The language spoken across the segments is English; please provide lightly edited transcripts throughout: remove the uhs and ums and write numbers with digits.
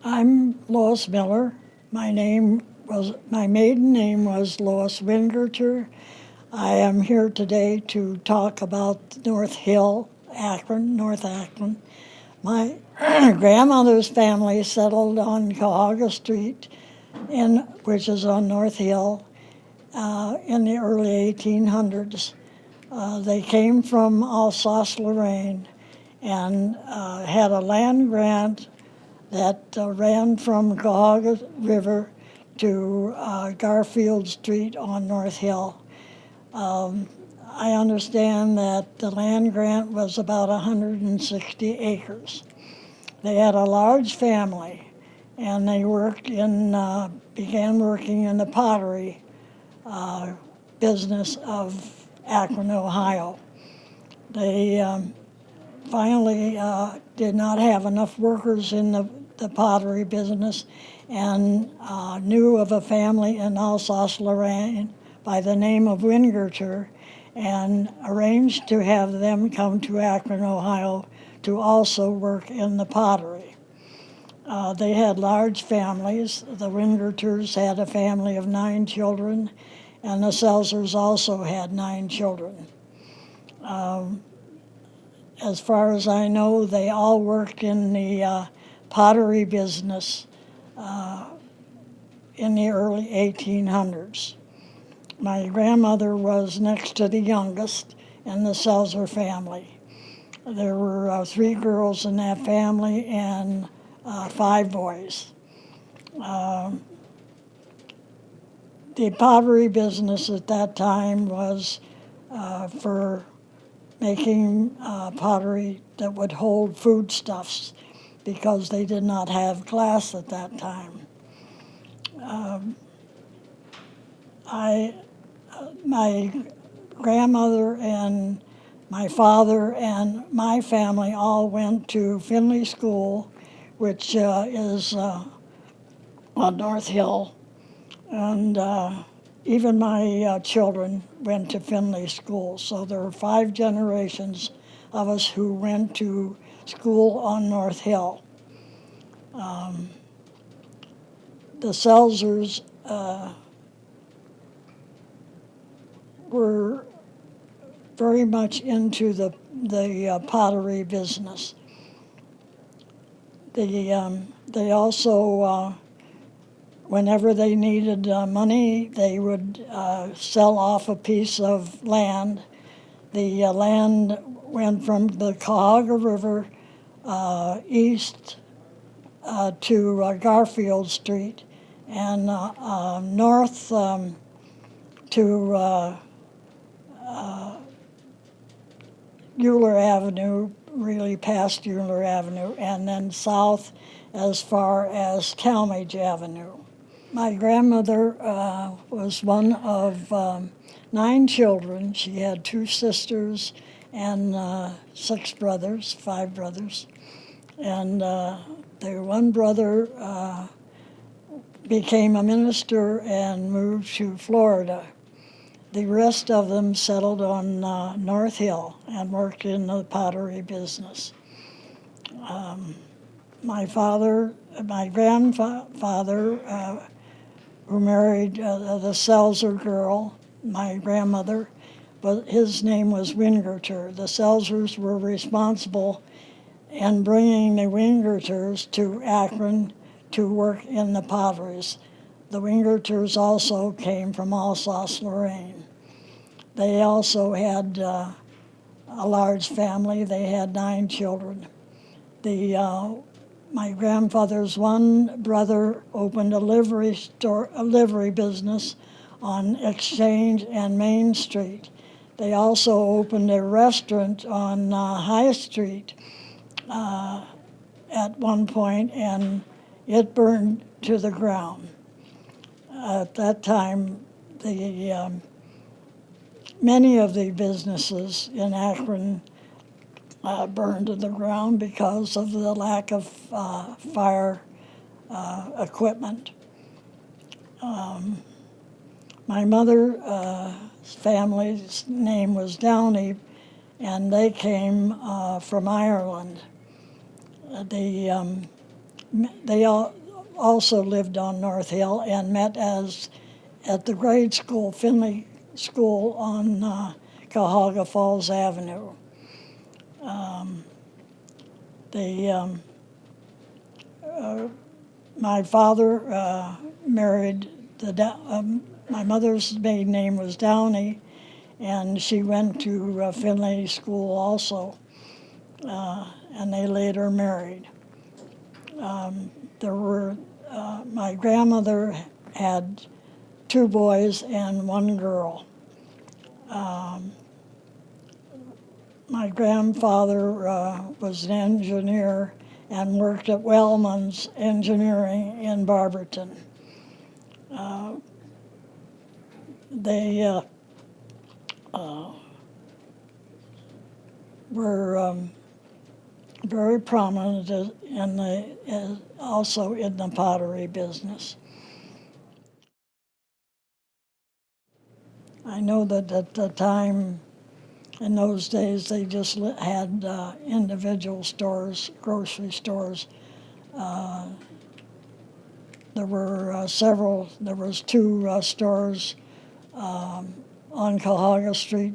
I'm Louis Miller. My maiden name was Louis Wingerter. I am here today to talk about North Hill, Akron, North Akron. My grandmother's family settled on Cuyahoga Street, which is on North Hill, in the early 1800s. They came from Alsace-Lorraine and had a land grant that ran from Cuyahoga River to Garfield Street on North Hill. I understand that the land grant was about 160 acres. They had a large family, and they began working in the pottery business of Akron, Ohio. They finally did not have enough workers in the pottery business and knew of a family in Alsace-Lorraine by the name of Wingerter and arranged to have them come to Akron, Ohio to also work in the pottery. They had large families. The Wingerters had a family of 9 children, and the Selzers also had 9 children. As far as I know, they all worked in the pottery business in the early 1800s. My grandmother was next to the youngest in the Selzer family. There were 3 girls in that family and 5 boys. The pottery business at that time was for making pottery that would hold foodstuffs because they did not have glass at that time. My grandmother and my father and my family all went to Finley School, which is on North Hill, and even my children went to Finley School. So there were 5 generations of us who went to school on North Hill. The Selzers were very much into the pottery business. They also, whenever they needed money, they would sell off a piece of land. The land went from the Cuyahoga River east to Garfield Street and north to Euler Avenue, really past Euler Avenue, and then south as far as Talmadge Avenue. My grandmother was one of 9 children. She had 2 sisters and 5 brothers. And their one brother became a minister and moved to Florida. The rest of them settled on North Hill and worked in the pottery business. My grandfather, who married the Selzer girl, my grandmother, but his name was Wingerter. The Selzers were responsible in bringing the Wingerters to Akron to work in the potteries. The Wingerters also came from Alsace-Lorraine. They also had a large family. They had 9 children. My grandfather's one brother opened a livery business on Exchange and Main Street. They also opened a restaurant on High Street at one point, and it burned to the ground. At that time, many of the businesses in Akron burned to the ground because of the lack of fire equipment. My mother's family's name was Downey, and they came from Ireland. They also lived on North Hill and met at the grade school, Finley School on Cuyahoga Falls Avenue. They, my father married my mother's maiden name was Downey, and she went to Finley School also, and they later married. My grandmother had 2 boys and 1 girl. My grandfather was an engineer and worked at Wellman's Engineering in Barberton. They were very prominent also in the pottery business. I know that at the time, in those days, they just had individual stores, grocery stores. There were several. There was 2 stores on Cuyahoga Street,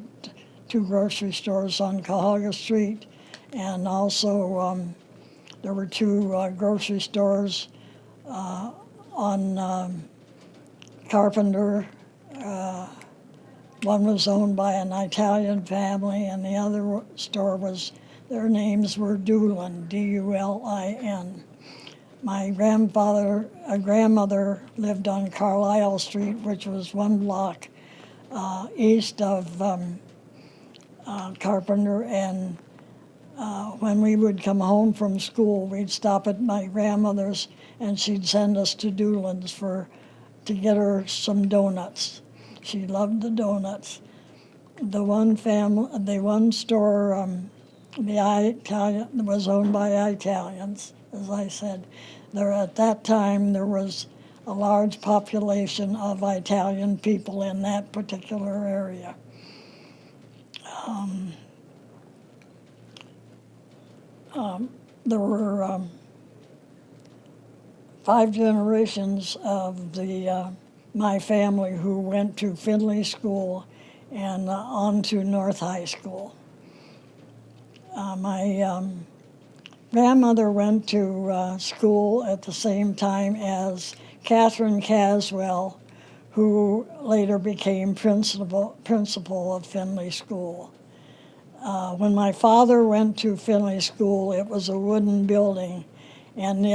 2 grocery stores on Cuyahoga Street, and also there were 2 grocery stores on Carpenter. One was owned by an Italian family, and the other store their names were Doolin, D-U-L-I-N. My grandmother lived on Carlisle Street, which was 1 block east of Carpenter, and when we would come home from school, we'd stop at my grandmother's, and she'd send us to Doolin's to get her some donuts. She loved the donuts. The one store, the Italian, was owned by Italians, as I said. At that time, there was a large population of Italian people in that particular area. There were 5 generations of my family who went to Finley School and on to North High School. My grandmother went to school at the same time as Catherine Caswell, who later became principal of Finley School. When my father went to Finley School, it was a wooden building, and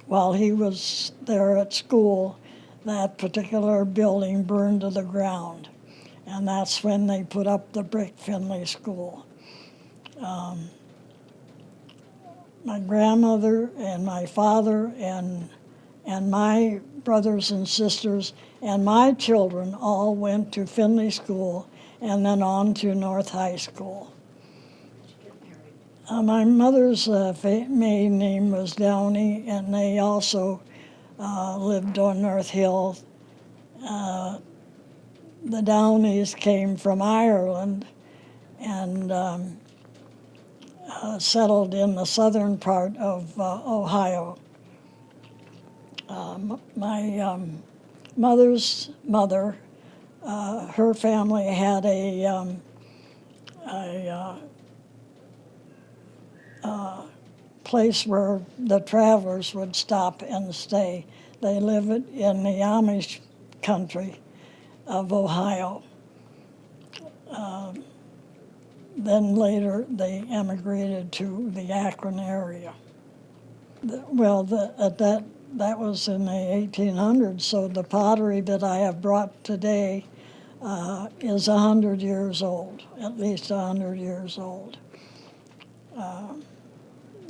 while he was there at school, that particular building burned to the ground, and that's when they put up the brick Finley School. My grandmother and my father and my brothers and sisters and my children all went to Finley School and then on to North High School. My mother's maiden name was Downey, and they also lived on North Hill. The Downeys came from Ireland and settled in the southern part of Ohio. My mother's mother, her family had a place where the travelers would stop and stay. They lived in the Amish country of Ohio. Then later they emigrated to the Akron area. That was in the 1800s, so the pottery that I have brought today is 100 years old, at least 100 years old.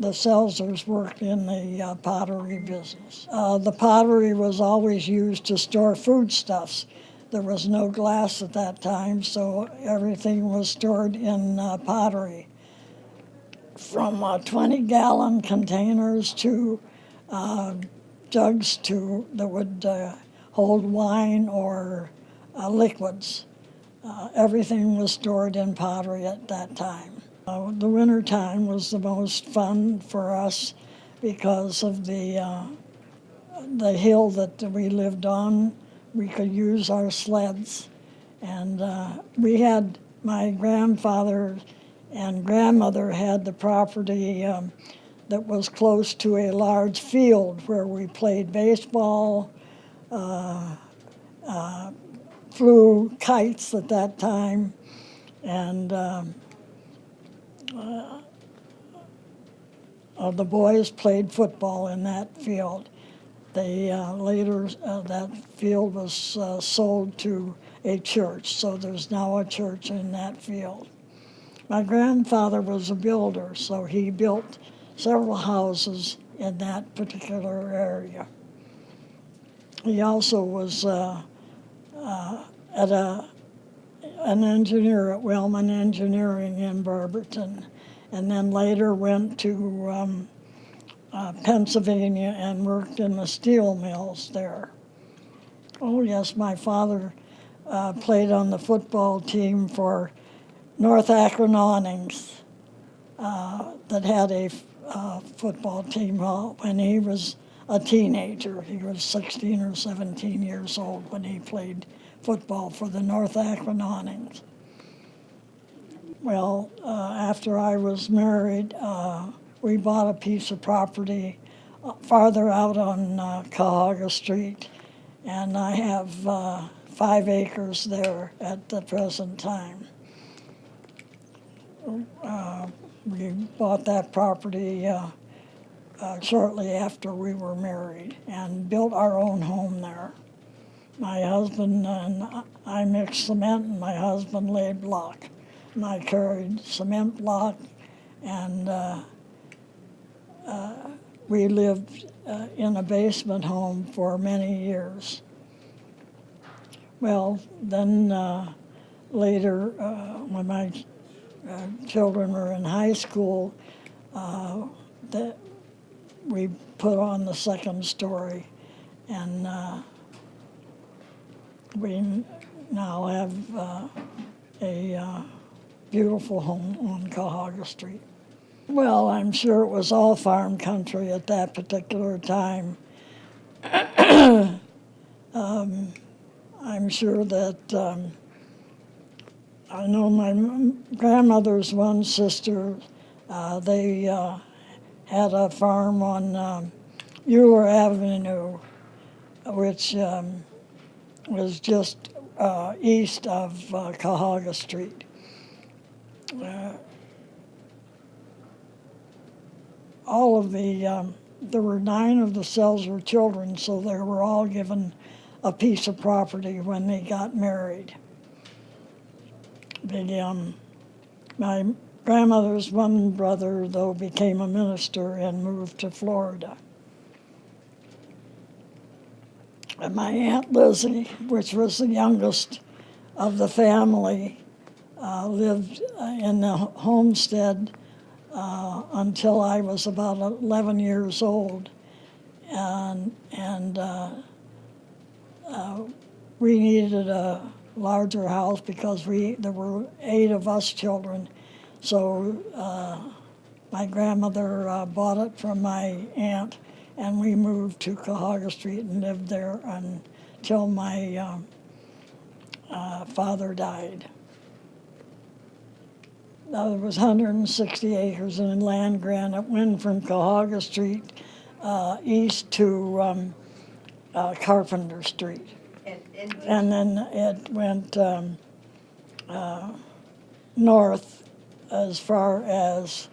The Selzers worked in the pottery business. The pottery was always used to store foodstuffs. There was no glass at that time, so everything was stored in pottery, from 20-gallon containers to jugs that would hold wine or liquids. Everything was stored in pottery at that time. The winter time was the most fun for us because of the hill that we lived on. We could use our sleds. And we had, my grandfather and grandmother had the property that was close to a large field where we played baseball, flew kites at that time, and the boys played football in that field. They later, that field was sold to a church, so there's now a church in that field. My grandfather was a builder, so he built several houses in that particular area. He also was an engineer at Wellman Engineering in Barberton, and then later went to Pennsylvania and worked in the steel mills there. Oh yes, my father played on the football team for North Akron Awnings that had a football team when he was a teenager. He was 16 or 17 years old when he played football for the North Akron Awnings. Well, after I was married, we bought a piece of property farther out on Cuyahoga Street, and I have 5 acres there at the present time. We bought that property shortly after we were married and built our own home there. My husband and I mixed cement, and my husband laid block. And I carried cement block, and we lived in a basement home for many years. Well, then later, when my children were in high school, we put on the second story, and we now have a beautiful home on Cuyahoga Street. Well, I'm sure it was all farm country at that particular time. I'm sure that I know my grandmother's one sister, they had a farm on Euler Avenue, which was just east of Cuyahoga Street. All of there were 9 of the Selzer children, so they were all given a piece of property when they got married. My grandmother's one brother, though, became a minister and moved to Florida. And my Aunt Lizzie, which was the youngest of the family, lived in the homestead until I was about 11 years old. And we needed a larger house because there were 8 of us children. So my grandmother bought it from my aunt, and we moved to Cuyahoga Street and lived there until my father died. Now, there was 160 acres in land grant. It went from Cuyahoga Street east to Carpenter Street. And then it went north as far as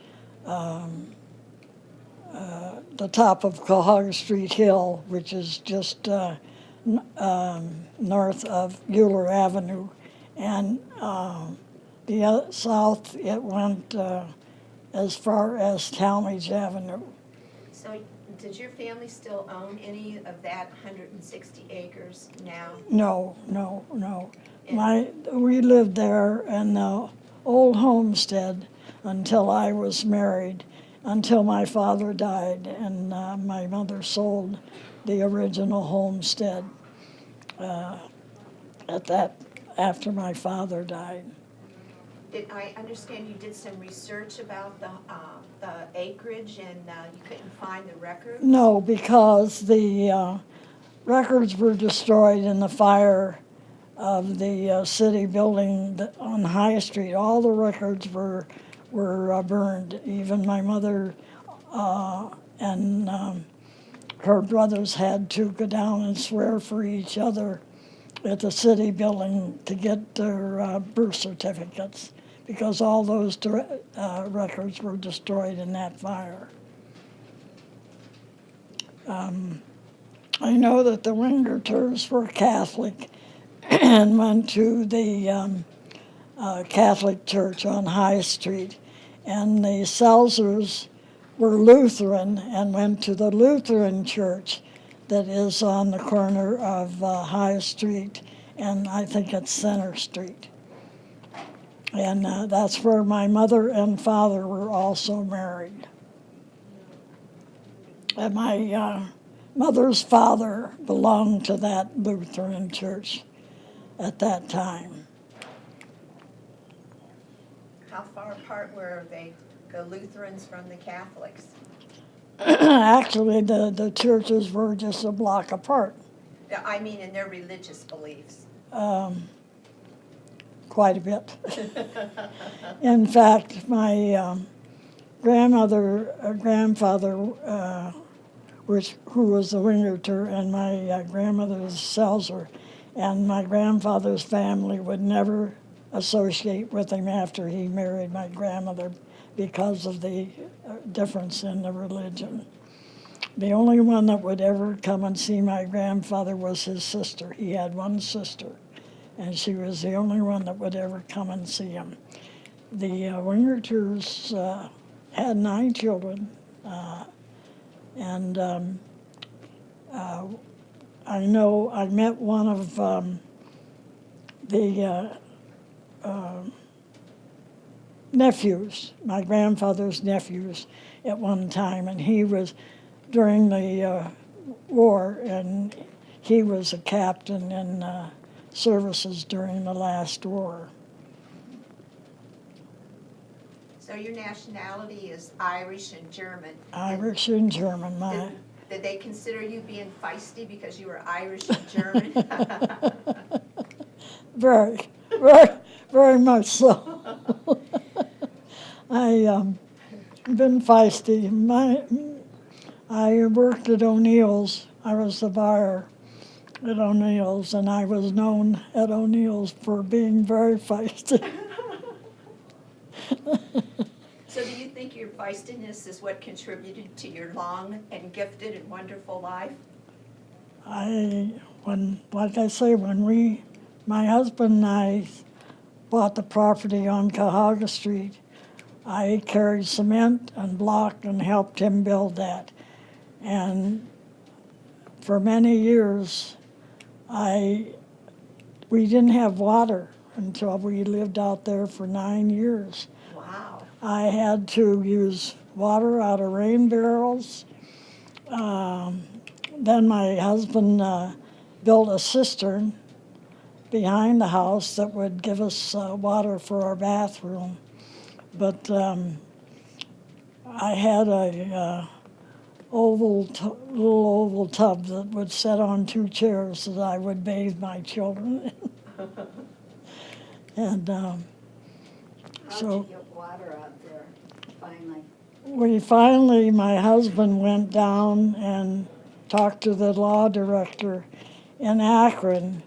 the top of Cuyahoga Street Hill, which is just north of Euler Avenue. And the south, it went as far as Talmadge Avenue. So does your family still own any of that 160 acres now? No. We lived there in the old homestead until I was married, until my father died, and my mother sold the original homestead after my father died. I understand you did some research about the acreage and you couldn't find the record? No, because the records were destroyed in the fire of the city building on High Street. All the records were burned. Even my mother and her brothers had to go down and swear for each other at the city building to get their birth certificates, because all those records were destroyed in that fire. I know that the Wingerters were Catholic and went to the Catholic Church on High Street, and the Selzers were Lutheran and went to the Lutheran Church that is on the corner of High Street and I think it's Center Street. And that's where my mother and father were also married. And my mother's father belonged to that Lutheran church at that time. How far apart were they, the Lutherans from the Catholics? Actually, the churches were just a block apart. I mean, in their religious beliefs. Quite a bit. In fact, my grandfather, who was a Wingerter, and my grandmother was a Selzer, and my grandfather's family would never associate with him after he married my grandmother because of the difference in the religion. The only one that would ever come and see my grandfather was his sister. He had one sister, and she was the only one that would ever come and see him. The Wingerters had 9 children, and I know I met one of the nephews, my grandfather's nephews, at one time, and he was during the war, and he was a captain in services during the last war. So your nationality is Irish and German. Irish and German. Did they consider you being feisty because you were Irish and German? Very, very, very much so. I been feisty. I worked at O'Neill's. I was the buyer at O'Neill's, and I was known at O'Neill's for being very feisty. So do you think your feistiness is what contributed to your long and gifted and wonderful life? Like I say, when my husband and I bought the property on Cahoga Street, I carried cement and block and helped him build that. And for many years, we didn't have water until we lived out there for 9 years. Wow. I had to use water out of rain barrels. Then my husband built a cistern behind the house that would give us water for our bathroom. But I had a little oval tub that would sit on 2 chairs that I would bathe my children in. And How'd so you get water out there my finally? husband went down and talked to the law director in Akron,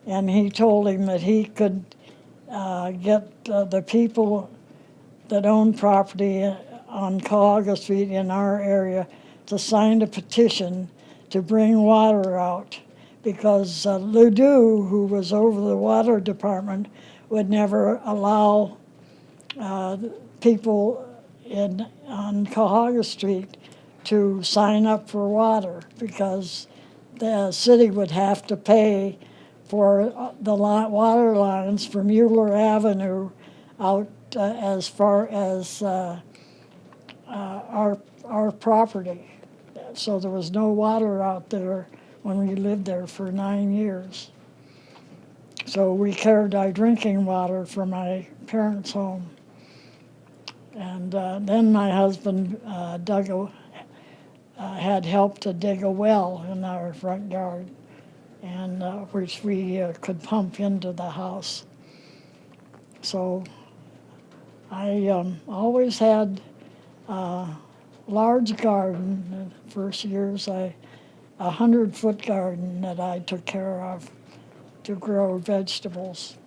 and he told him that he could get the people that own property on Cahoga Street in our area to sign a petition to bring water out, because Ledoux, who was over the water department, would never allow people on Cahoga Street to sign up for water, because the city would have to pay for the water lines from Mueller Avenue out as far as our property. So there was no water out there when we lived there for 9 years. So we carried our drinking water from my parents' home. And then my husband had help to dig a well in our front yard, and which we could pump into the house. So I always had a large garden. The first years, a 100-foot garden that I took care of to grow vegetables.